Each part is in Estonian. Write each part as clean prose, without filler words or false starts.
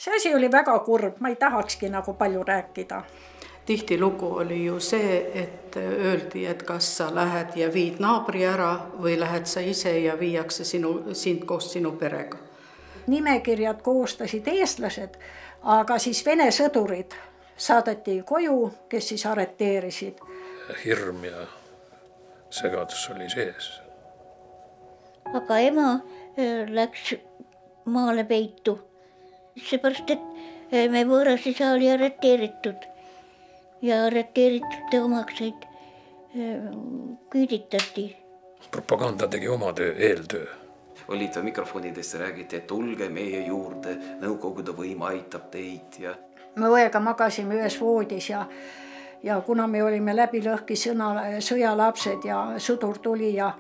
See asi oli väga kurb, ma ei tahakski nagu palju rääkida. Tihtilugu oli ju see, et öeldi, et kas sa lähed ja viid naabri ära või lähed sa ise ja viiakse sind koos sinu perega. Nimekirjad koostasid eestlased, aga siis Vene sõdurid saadeti koju, kes siis arreteerisid. Hirm ja segadus oli sees. Aga ema läks maale peitu, seepärast, et me võõras isa oli arreteeritud ja arreteeritud omakseid küüditati. Propaganda tegi oma töö, eeltöö. Olid mikrofonidesse räägiti, et tulge meie juurde, Nõukogude võim aitab teid. Ja... Me õega magasime ühes voodis ja kuna me olime läbi lõhki sõjalapsed ja sõdur tuli ja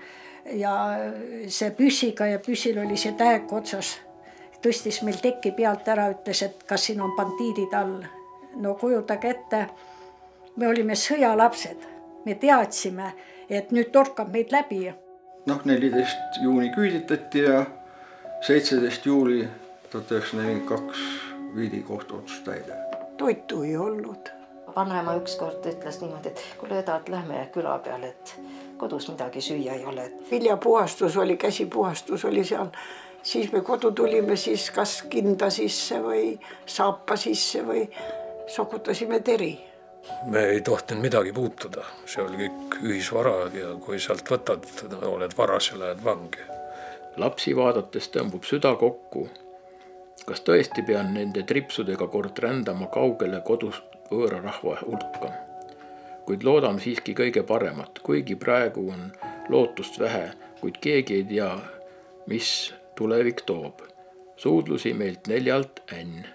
see püssiga ja püssil oli see täek otsas, tõstis meil teki pealt ära, ütles, et kas siin on bandiidid all. No kujutage ette, me olime sõjalapsed, me teadsime, et nüüd torkab meid läbi. 14. juuni küüditati ja 17. juuli 1942 viidi kohtuotsus täide. Toitu ei olnud. Vanaema ükskord ütles niimoodi, et kuule edad, lähme küla peale, et kodus midagi süüa ei ole. Viljapuhastus oli, käsipuhastus oli seal. Siis me kodu tulime siis kas kinda sisse või saapa sisse või sokutasime teri. Me ei tohtinud midagi puutuda. See oli kõik ühisvara ja kui sealt võtad, oled varas ja lähed vangi. Lapsi vaadates tõmbub süda kokku. Kas tõesti pean nende tripsudega kord rändama kaugele kodus võõra rahva hulka? Kuid loodame siiski kõige paremat, kuigi praegu on lootust vähe, kuid keegi ei tea, mis tulevik toob. Suudlusi meilt 4 N.